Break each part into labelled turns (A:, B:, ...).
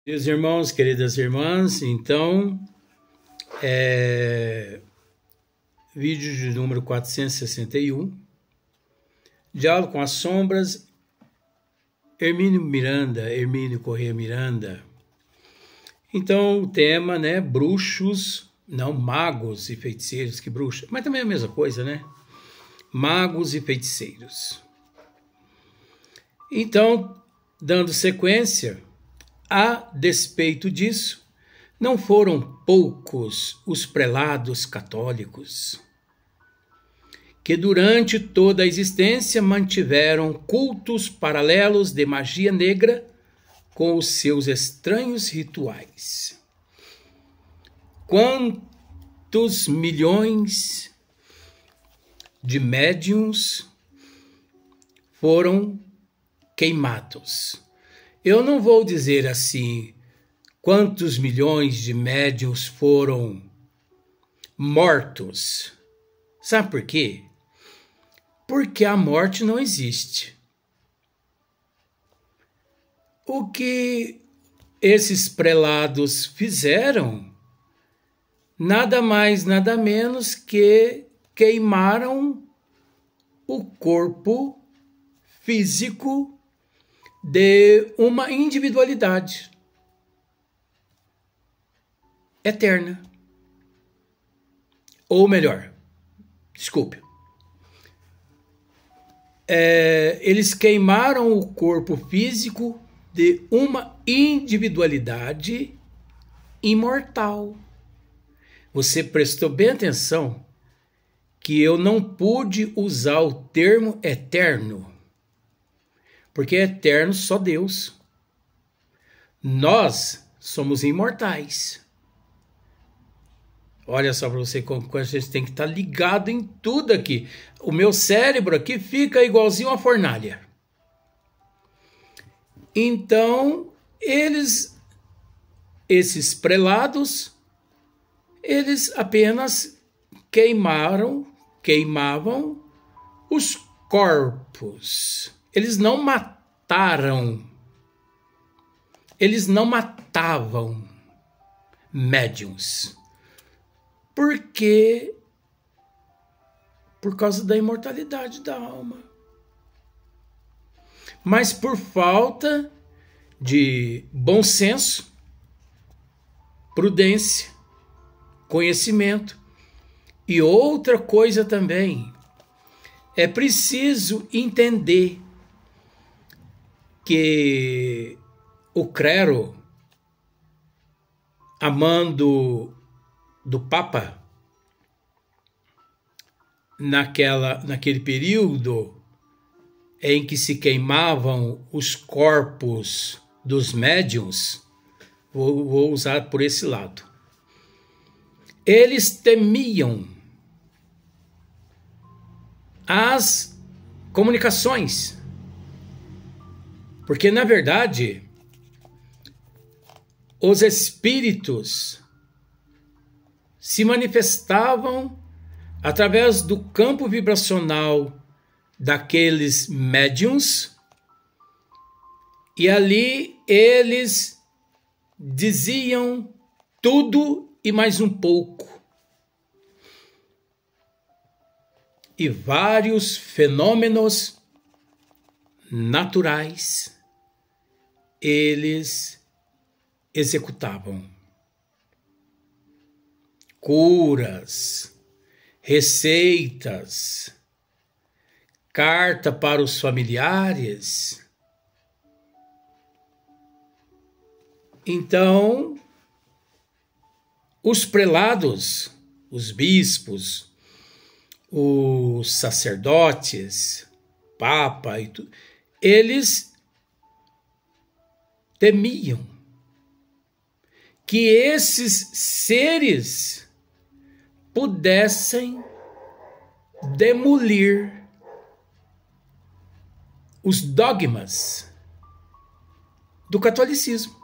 A: Queridos irmãos, queridas irmãs, então, vídeo de número 461, Diálogo com as Sombras, Hermínio Corrêa Miranda. Então, o tema, bruxos, não magos e feiticeiros, que bruxa, mas também é a mesma coisa, magos e feiticeiros. Então, dando sequência, a despeito disso, não foram poucos os prelados católicos que durante toda a existência mantiveram cultos paralelos de magia negra com os seus estranhos rituais. Quantos milhões de médiuns foram queimados? Eu não vou dizer assim quantos milhões de médiuns foram mortos. Sabe por quê? Porque a morte não existe. O que esses prelados fizeram, nada mais, nada menos que queimaram o corpo físico de uma individualidade eterna. Ou melhor, desculpe. Eles queimaram o corpo físico de uma individualidade imortal. Você prestou bem atenção que eu não pude usar o termo eterno, porque é eterno só Deus. Nós somos imortais. Olha só para você como a gente tem que estar ligado em tudo aqui. O meu cérebro aqui fica igualzinho a fornalha. Então, esses prelados, eles apenas queimavam os corpos. Eles não mataram. Eles não matavam médiuns. Por quê? Por causa da imortalidade da alma. Mas por falta de bom senso, prudência, conhecimento e outra coisa também, é preciso entender que o clero, a mando do Papa, naquele período em que se queimavam os corpos dos médiuns, vou usar por esse lado, eles temiam as comunicações, porque na verdade os espíritos se manifestavam através do campo vibracional daqueles médiuns, e ali eles diziam tudo e mais um pouco. E vários fenômenos naturais eles executavam. Curas, receitas, carta para os familiares. Então, os prelados, os bispos, os sacerdotes, papa e tudo, eles temiam que esses seres pudessem demolir os dogmas do catolicismo.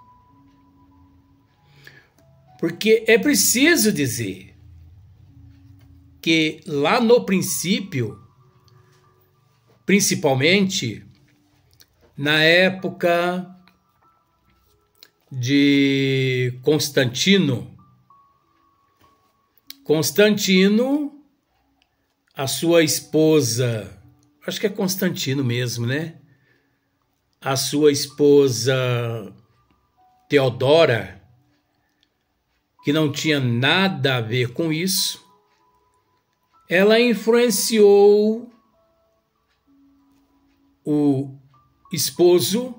A: Porque é preciso dizer que lá no princípio, principalmente na época de Constantino. Constantino, a sua esposa, acho que é Constantino mesmo, né? A sua esposa Teodora, que não tinha nada a ver com isso, ela influenciou o esposo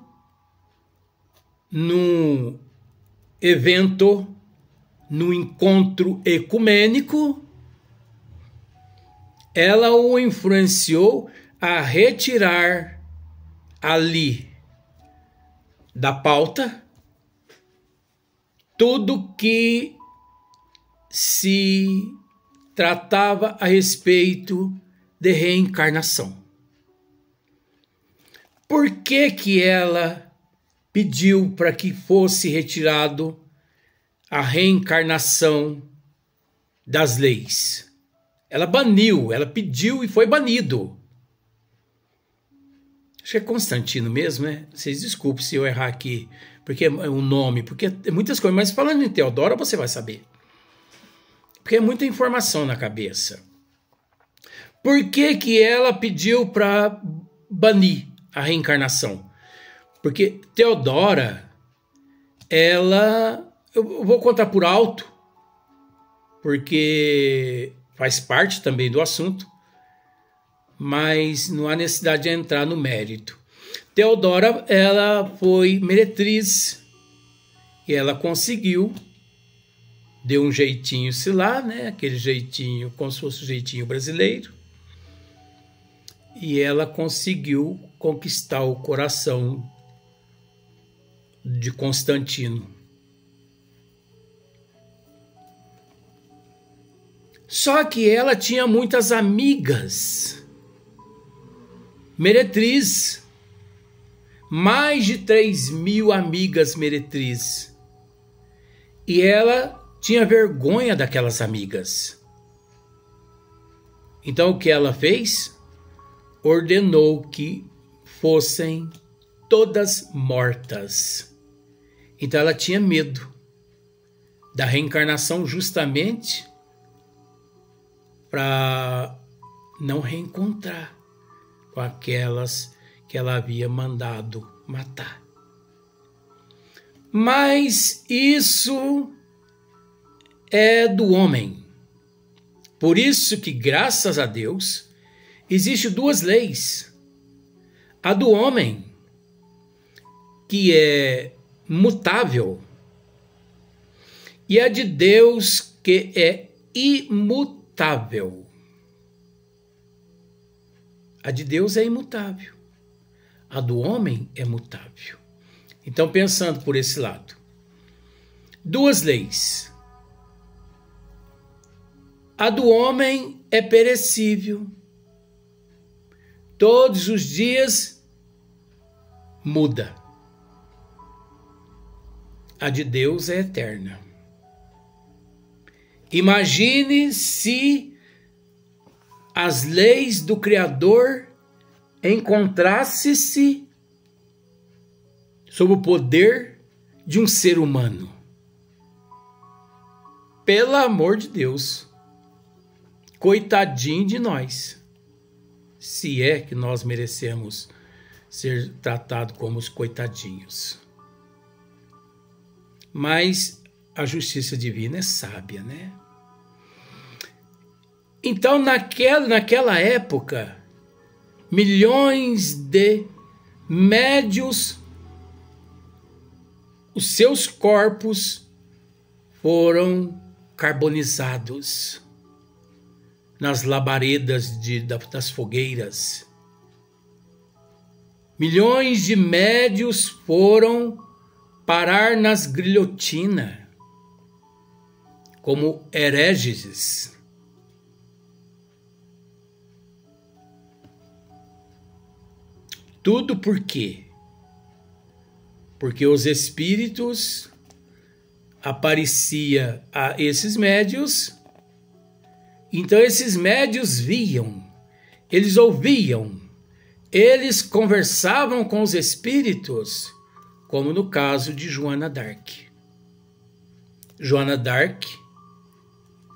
A: num evento, num encontro ecumênico. Ela o influenciou a retirar ali da pauta tudo que se tratava a respeito de reencarnação. Por que que ela pediu para que fosse retirado a reencarnação das leis? Ela baniu, ela pediu e foi banido. Acho que é Constantino mesmo, né? Vocês desculpem se eu errar aqui, porque é um nome, porque é muitas coisas, mas falando em Teodora você vai saber. Porque é muita informação na cabeça. Por que que ela pediu para banir a reencarnação? Porque Teodora, ela... Eu vou contar por alto, porque faz parte também do assunto, mas não há necessidade de entrar no mérito. Teodora, ela foi meretriz e ela conseguiu, deu um jeitinho, sei lá, né? Aquele jeitinho, como se fosse o jeitinho brasileiro, e ela conseguiu conquistar o coração de Constantino. Só que ela tinha muitas amigas meretriz, mais de 3.000 amigas meretriz, e ela tinha vergonha daquelas amigas. Então o que ela fez? Ordenou que fossem todas mortas. Então ela tinha medo da reencarnação, justamente para não reencontrar com aquelas que ela havia mandado matar. Mas isso é do homem. Por isso que, graças a Deus, existem duas leis. A do homem, que é mutável, e a de Deus, que é imutável. A de Deus é imutável. A do homem é mutável. Então, pensando por esse lado, duas leis. A do homem é perecível. Todos os dias muda. A de Deus é eterna. Imagine se as leis do Criador encontrassem-se sob o poder de um ser humano. Pelo amor de Deus, coitadinho de nós, se é que nós merecemos ser tratados como os coitadinhos. Mas a justiça divina é sábia, né? Então, naquela época, milhões de médios, os seus corpos foram carbonizados nas labaredas das fogueiras. Milhões de médios foram parar nas guilhotinas como hereges. Tudo por quê? Porque os espíritos apareciam a esses médios, então esses médios viam, eles ouviam, eles conversavam com os espíritos como no caso de Joana d'Arc. Joana d'Arc,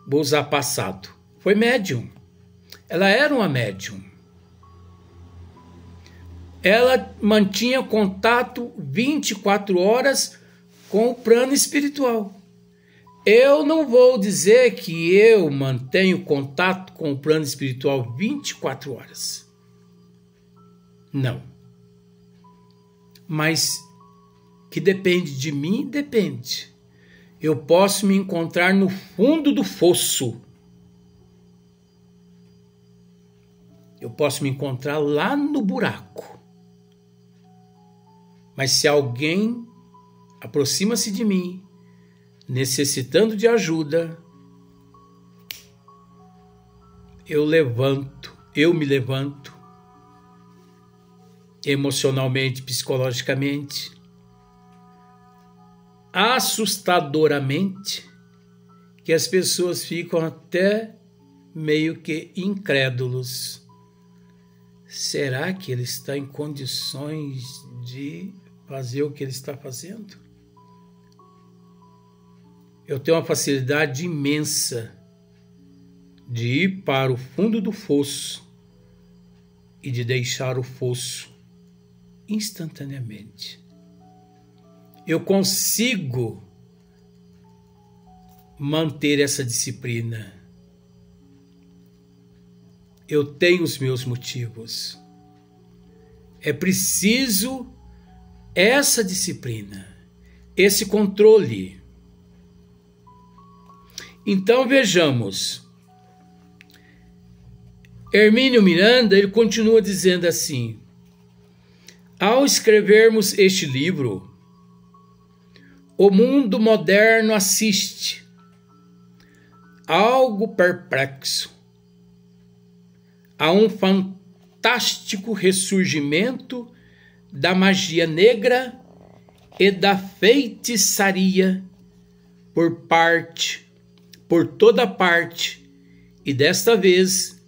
A: vou usar passado, foi médium. Ela era uma médium. Ela mantinha contato 24 horas com o plano espiritual. Eu não vou dizer que eu mantenho contato com o plano espiritual 24 horas. Não. Mas que depende de mim, depende. Eu posso me encontrar no fundo do fosso. Eu posso me encontrar lá no buraco. Mas se alguém aproxima-se de mim, necessitando de ajuda, eu me levanto, emocionalmente, psicologicamente, assustadoramente, que as pessoas ficam até meio que incrédulos. Será que ele está em condições de fazer o que ele está fazendo? Eu tenho uma facilidade imensa de ir para o fundo do fosso e de deixar o fosso instantaneamente. Eu consigo manter essa disciplina. Eu tenho os meus motivos. É preciso essa disciplina, esse controle. Então vejamos. Hermínio Miranda, ele continua dizendo assim: ao escrevermos este livro, o mundo moderno assiste, algo perplexo, a um fantástico ressurgimento da magia negra e da feitiçaria por toda parte, e desta vez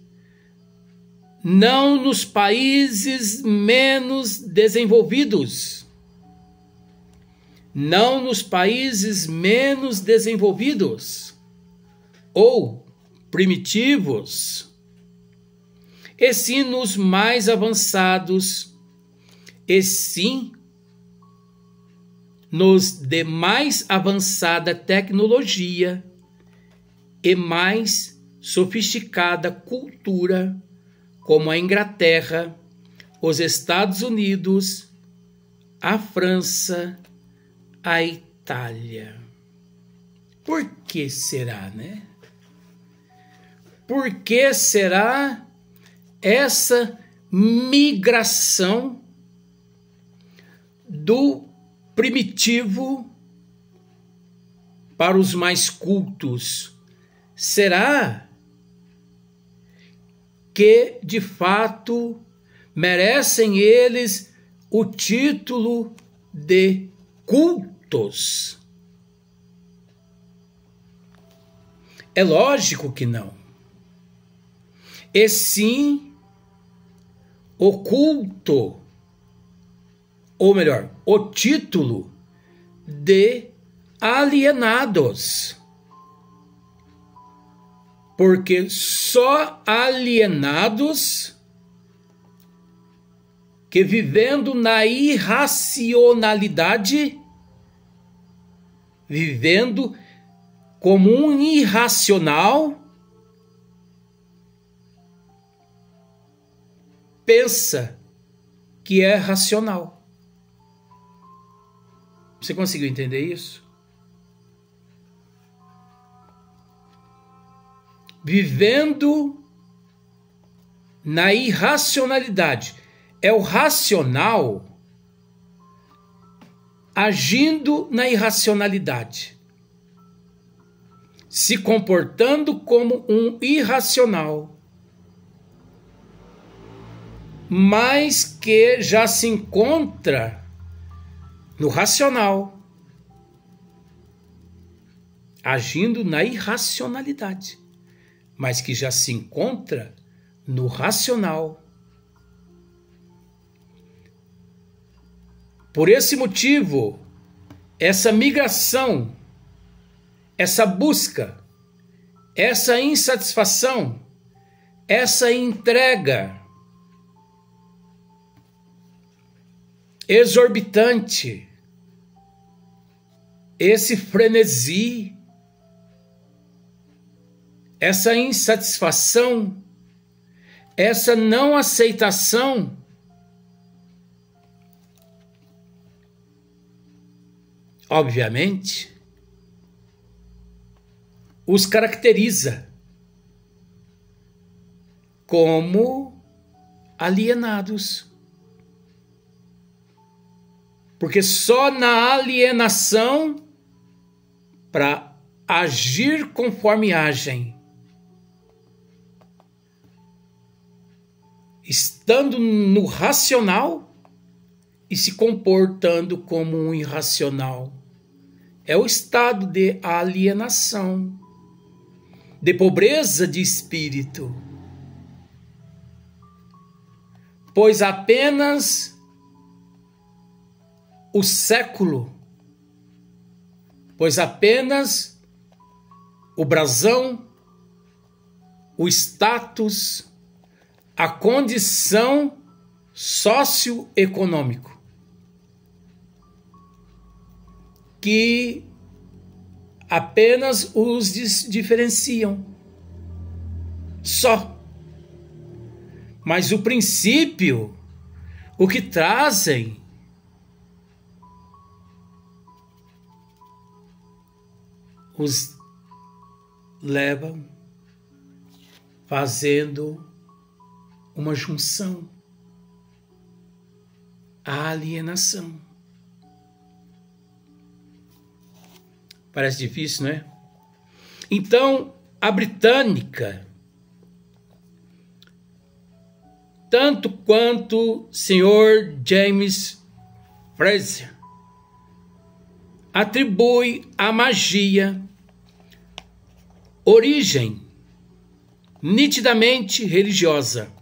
A: não nos países menos desenvolvidos. Não nos países menos desenvolvidos ou primitivos, e sim nos mais avançados, e sim nos de mais avançada tecnologia e mais sofisticada cultura, como a Inglaterra, os Estados Unidos, a França, a Itália. Por que será, né? Por que será essa migração do primitivo para os mais cultos? Será que, de fato, merecem eles o título de cultos? É lógico que não. E sim, o culto, ou melhor, o título de alienados. Porque só alienados que, vivendo na irracionalidade, vivendo como um irracional, pensa que é racional. Você conseguiu entender isso? Vivendo na irracionalidade. É o racional agindo na irracionalidade, se comportando como um irracional, mas que já se encontra no racional, agindo na irracionalidade, mas que já se encontra no racional. Por esse motivo, essa migração, essa busca, essa insatisfação, essa entrega exorbitante, esse frenesi, essa insatisfação, essa não aceitação, obviamente, os caracteriza como alienados. Porque só na alienação, para agir conforme agem, estando no racional e se comportando como um irracional. É o estado de alienação, de pobreza de espírito. Pois apenas o século, pois apenas o brasão, o status, a condição socioeconômico que apenas os diferenciam. Só. Mas o princípio, o que trazem, os levam fazendo uma junção, a alienação. Parece difícil, não é? Então, a britânica, tanto quanto o Sr. James Frazer, atribui à magia origem nitidamente religiosa,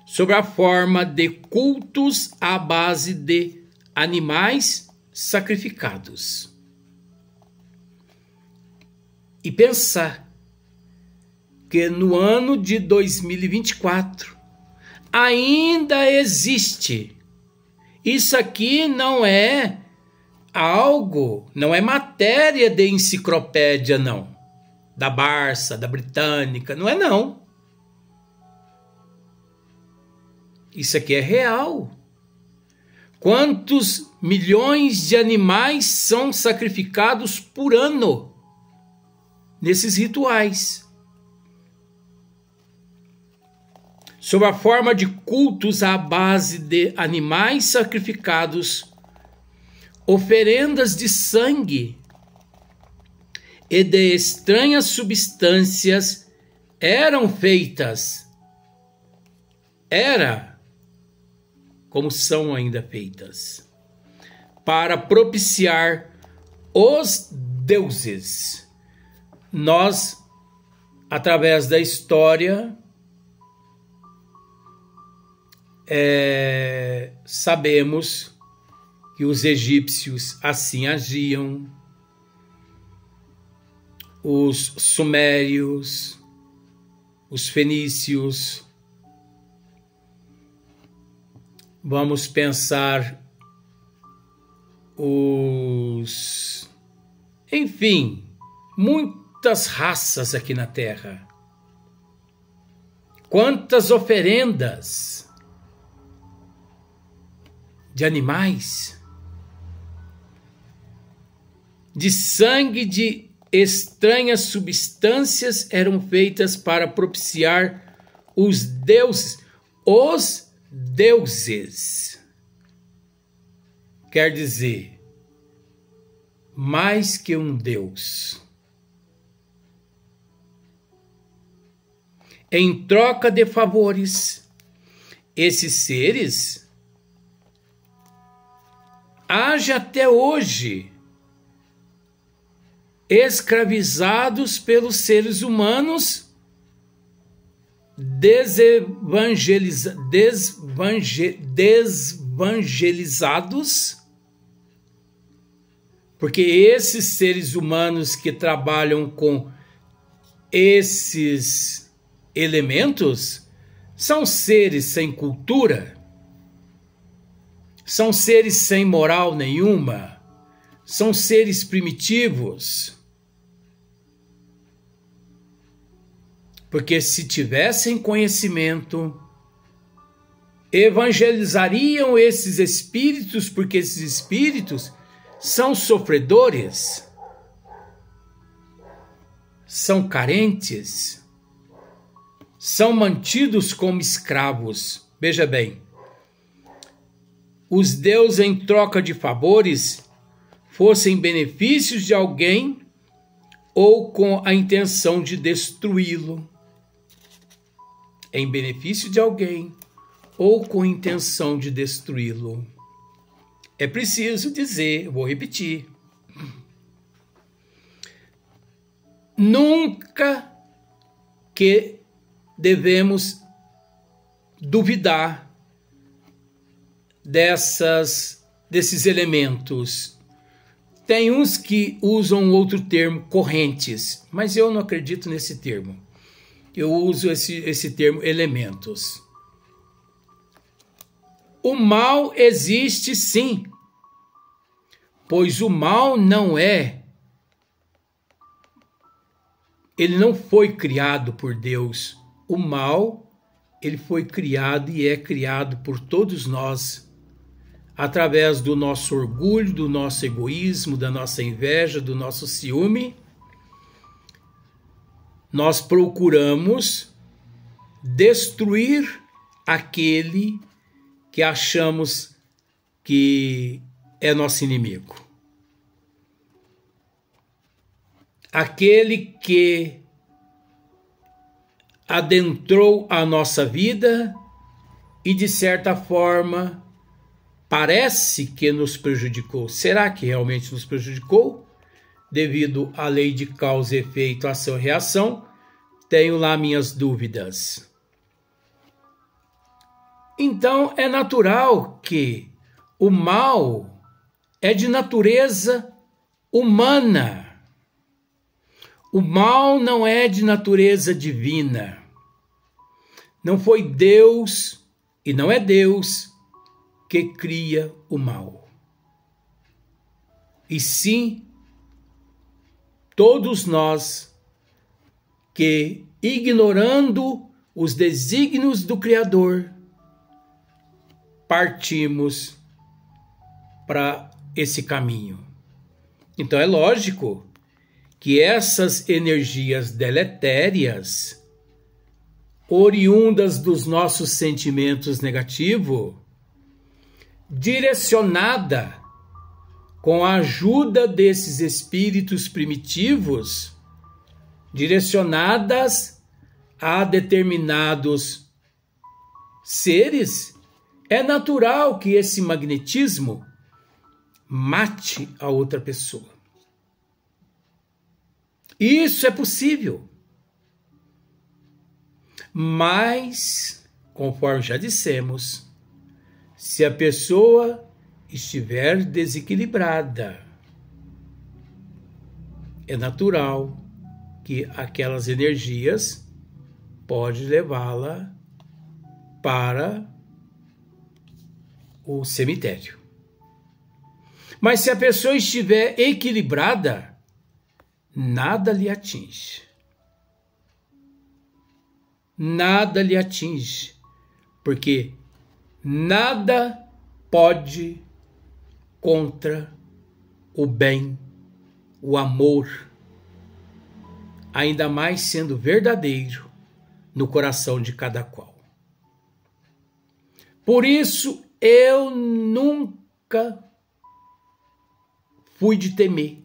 A: sob a forma de cultos à base de animais sacrificados. E pensar que no ano de 2024 ainda existe. Isso aqui não é algo, não é matéria de enciclopédia, não. Da Barça, da Britânica, não é não. Isso aqui é real. Quantos milhões de animais são sacrificados por ano nesses rituais? Sob a forma de cultos à base de animais sacrificados, oferendas de sangue e de estranhas substâncias eram feitas. Como são ainda feitas, para propiciar os deuses. Nós, através da história, sabemos que os egípcios assim agiam, os sumérios, os fenícios. Vamos pensar enfim, muitas raças aqui na Terra. Quantas oferendas de animais, de sangue, de estranhas substâncias eram feitas para propiciar os deuses. Os deuses quer dizer mais que um deus. Em troca de favores, esses seres agem até hoje escravizados pelos seres humanos, evangelizados, porque esses seres humanos que trabalham com esses elementos são seres sem cultura, são seres sem moral nenhuma, são seres primitivos. Porque se tivessem conhecimento, evangelizariam esses espíritos, porque esses espíritos são sofredores, são carentes, são mantidos como escravos. Veja bem, os deuses em troca de favores, fossem benefícios de alguém ou com a intenção de destruí-lo, em benefício de alguém ou com intenção de destruí-lo. É preciso dizer, vou repetir, nunca que devemos duvidar desses elementos. Tem uns que usam outro termo, correntes, mas eu não acredito nesse termo. Eu uso esse termo, elementos. O mal existe sim, pois o mal ele não foi criado por Deus. O mal, ele foi criado e é criado por todos nós, através do nosso orgulho, do nosso egoísmo, da nossa inveja, do nosso ciúme. Nós procuramos destruir aquele que achamos que é nosso inimigo. Aquele que adentrou a nossa vida e, de certa forma, parece que nos prejudicou. Será que realmente nos prejudicou? Devido à lei de causa e efeito, ação e reação, tenho lá minhas dúvidas. Então, é natural que o mal é de natureza humana. O mal não é de natureza divina. Não foi Deus e não é Deus que cria o mal. E sim, todos nós que, ignorando os desígnios do Criador, partimos para esse caminho. Então é lógico que essas energias deletérias, oriundas dos nossos sentimentos negativos, direcionada com a ajuda desses espíritos primitivos, direcionadas a determinados seres, é natural que esse magnetismo mate a outra pessoa. Isso é possível. Mas, conforme já dissemos, se a pessoa estiver desequilibrada, é natural que aquelas energias pode levá-la para o cemitério. Mas se a pessoa estiver equilibrada, nada lhe atinge. Nada lhe atinge, porque nada pode contra o bem, o amor, ainda mais sendo verdadeiro no coração de cada qual. Por isso, eu nunca fui de temer.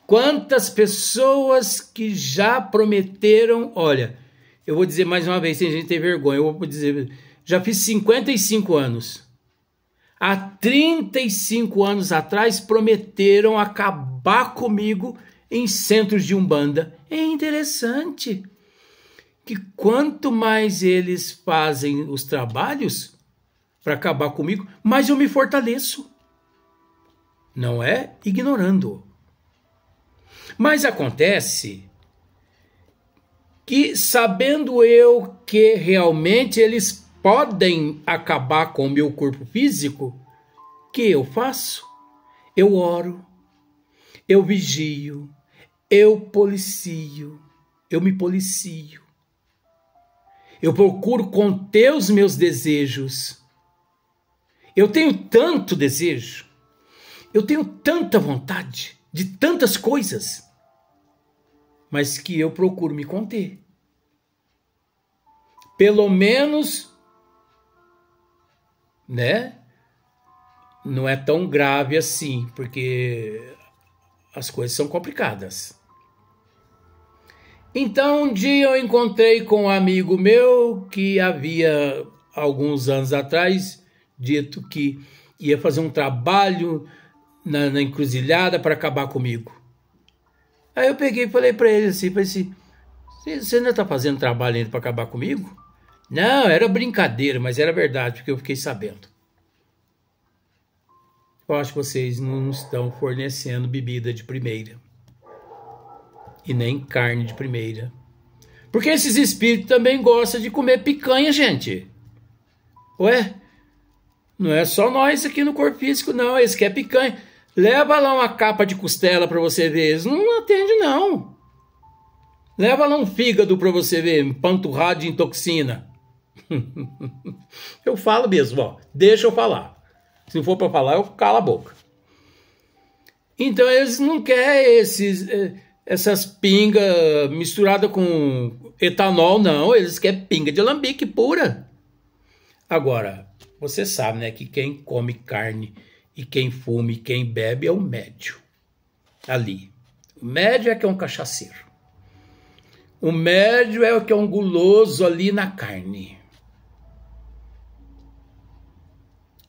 A: Quantas pessoas que já prometeram, olha, eu vou dizer mais uma vez, tem gente que tem vergonha, eu vou dizer, já fiz 55 anos. Há 35 anos atrás prometeram acabar comigo em centros de Umbanda. É interessante que quanto mais eles fazem os trabalhos, para acabar comigo, mas eu me fortaleço. Não é ignorando. Mas acontece que, sabendo eu que realmente eles podem acabar com o meu corpo físico, o que eu faço? Eu oro, eu vigio, eu me policio. Eu procuro conter os meus desejos. Eu tenho tanto desejo, eu tenho tanta vontade de tantas coisas, mas que eu procuro me conter. Pelo menos, né? Não é tão grave assim, porque as coisas são complicadas. Então, um dia eu encontrei com um amigo meu que havia, alguns anos atrás, dito que ia fazer um trabalho na encruzilhada para acabar comigo. Aí eu peguei e falei para ele assim, você ainda está fazendo trabalho ainda para acabar comigo? Não, era brincadeira, mas era verdade, porque eu fiquei sabendo. Eu acho que vocês não estão fornecendo bebida de primeira. E nem carne de primeira. Porque esses espíritos também gostam de comer picanha, gente. Ué? Não é só nós aqui no corpo físico, não. Eles querem picanha. Leva lá uma capa de costela para você ver. Eles não atendem, não. Leva lá um fígado para você ver, empanturrado de intoxina. Eu falo mesmo, ó. Deixa eu falar. Se não for para falar, eu calo a boca. Então eles não querem essas pingas misturadas com etanol, não. Eles querem pinga de alambique pura. Agora, você sabe, né, que quem come carne e quem fuma e quem bebe é o médio. Ali. O médio é que é um cachaceiro. O médio é o que é um guloso ali na carne.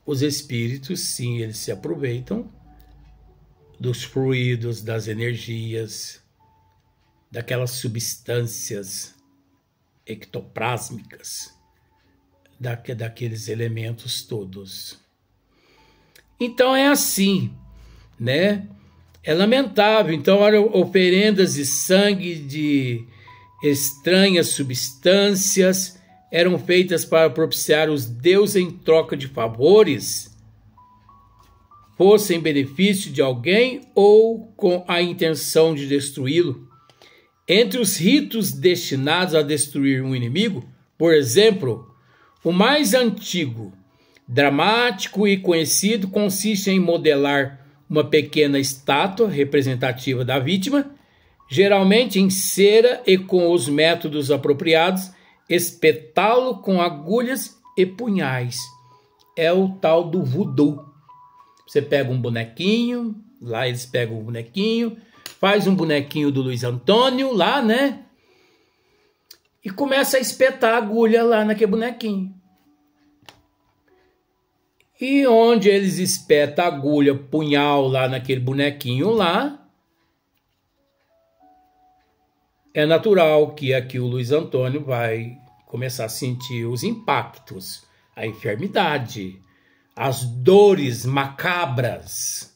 A: Os espíritos, sim, eles se aproveitam dos fluidos, das energias, daquelas substâncias ectoplásmicas, daqueles elementos todos. Então é assim, né? É lamentável. Então, olha, oferendas de sangue de estranhas substâncias eram feitas para propiciar os deuses em troca de favores, fossem em benefício de alguém ou com a intenção de destruí-lo. Entre os ritos destinados a destruir um inimigo, por exemplo, o mais antigo, dramático e conhecido, consiste em modelar uma pequena estátua representativa da vítima, geralmente em cera e com os métodos apropriados, espetá-lo com agulhas e punhais. É o tal do voodoo. Você pega um bonequinho, lá eles pegam um bonequinho, faz um bonequinho do Luiz Antônio lá, né? E começa a espetar a agulha lá naquele bonequinho. E onde eles espetam a agulha, punhal lá naquele bonequinho lá, é natural que aqui o Luiz Antônio vai começar a sentir os impactos, a enfermidade, as dores macabras,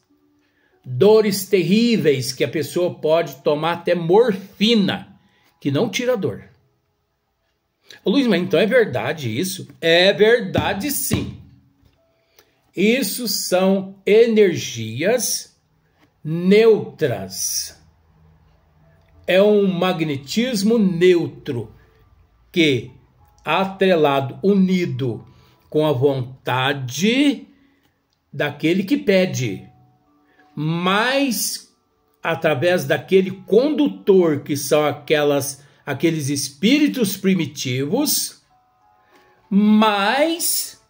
A: dores terríveis que a pessoa pode tomar até morfina, que não tira a dor. Ô Luiz, mas então é verdade isso? É verdade sim. Isso são energias neutras. É um magnetismo neutro que, atrelado, unido com a vontade daquele que pede, mas através daquele condutor que são aqueles espíritos primitivos, mas,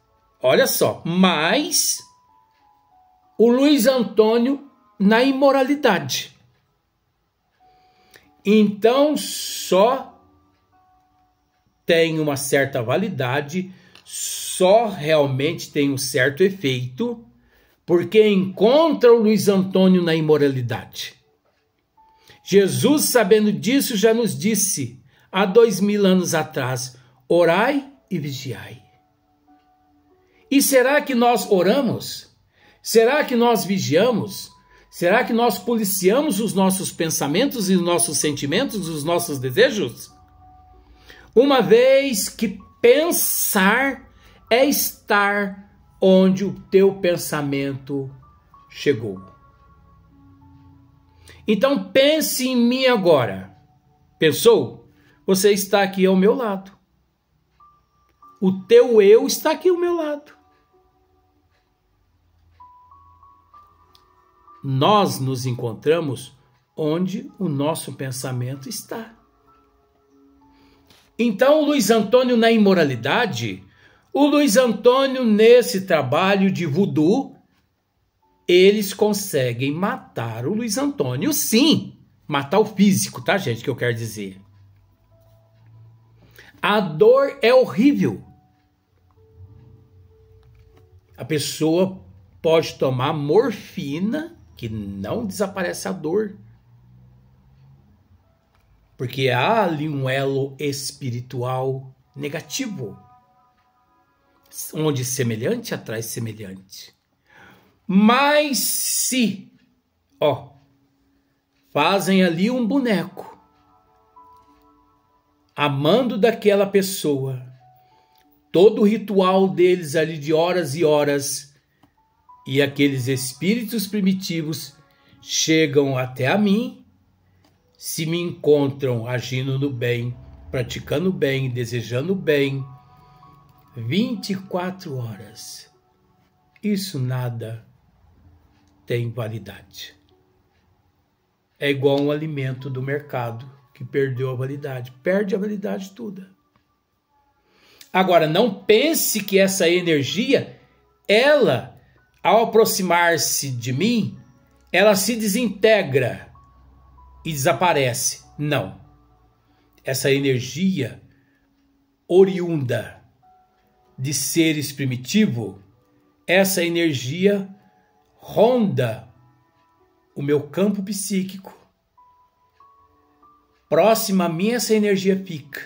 A: olha só, mais o Luiz Antônio na imoralidade. Então, só tem uma certa validade, só realmente tem um certo efeito, porque encontra o Luiz Antônio na imoralidade. Jesus, sabendo disso, já nos disse, há 2000 anos atrás, orai e vigiai. E será que nós oramos? Será que nós vigiamos? Será que nós policiamos os nossos pensamentos e os nossos sentimentos, os nossos desejos? Uma vez que pensar é estar onde o teu pensamento chegou. Então pense em mim agora. Pensou? Você está aqui ao meu lado. O teu eu está aqui ao meu lado. Nós nos encontramos onde o nosso pensamento está. Então, o Luiz Antônio na imoralidade, o Luiz Antônio nesse trabalho de voodoo, eles conseguem matar o Luiz Antônio, sim. Matar o físico, tá, gente, que eu quero dizer. A dor é horrível. A pessoa pode tomar morfina, que não desaparece a dor. Porque há ali um elo espiritual negativo, onde semelhante atrai semelhante. Mas se, fazem ali um boneco, amando daquela pessoa, todo o ritual deles ali de horas e horas, e aqueles espíritos primitivos chegam até a mim, se me encontram agindo no bem, praticando bem, desejando bem, 24 horas, isso nada tem validade. É igual um alimento do mercado que perdeu a validade, perde a validade toda. Agora, não pense que essa energia, ela, ao aproximar-se de mim, ela se desintegra e desaparece. Não. Essa energia oriunda de seres primitivos, essa energia ronda o meu campo psíquico. Próxima a mim essa energia fica.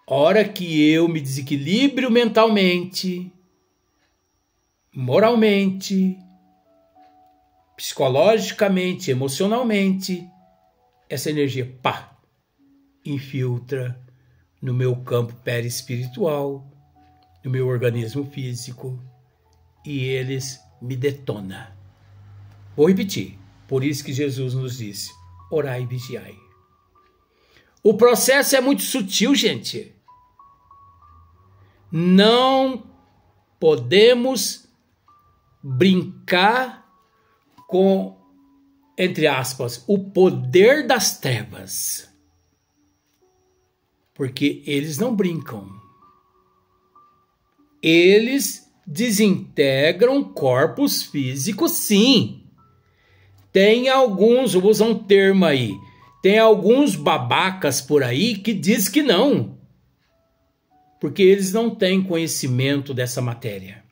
A: Hora que eu me desequilibro mentalmente, moralmente, psicologicamente, emocionalmente, essa energia, infiltra no meu campo perispiritual, no meu organismo físico, e eles me detonam. Vou repetir, por isso que Jesus nos disse, orai e vigiai. O processo é muito sutil, gente. Não podemos brincar com, entre aspas, o poder das trevas. Porque eles não brincam. Eles desintegram corpos físicos, sim. Tem alguns, vou usar um termo aí, tem alguns babacas por aí que diz que não. Porque eles não têm conhecimento dessa matéria.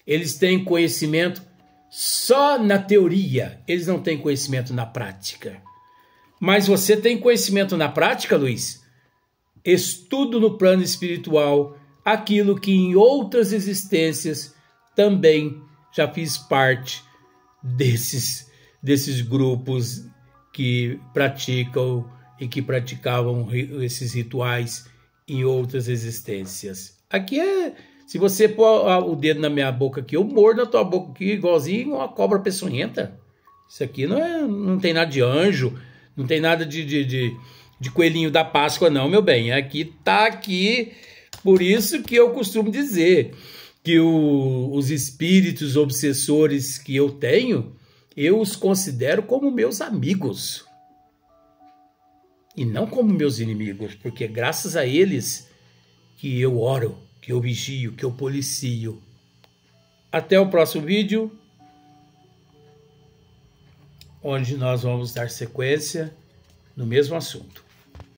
A: Eles têm conhecimento só na teoria, eles não têm conhecimento na prática. Mas você tem conhecimento na prática, Luiz? Estudo no plano espiritual aquilo que em outras existências também já fiz parte desses grupos que praticam e que praticavam esses rituais em outras existências. Aqui é... Se você pôr o dedo na minha boca aqui, eu mordo na tua boca aqui igualzinho uma cobra peçonhenta. Isso aqui não tem nada de anjo, não tem nada de coelhinho da Páscoa não, meu bem. Aqui tá aqui, por isso que eu costumo dizer que os espíritos obsessores que eu tenho, eu os considero como meus amigos. E não como meus inimigos, porque é graças a eles que eu oro, que eu vigio, que eu policio. Até o próximo vídeo, onde nós vamos dar sequência no mesmo assunto.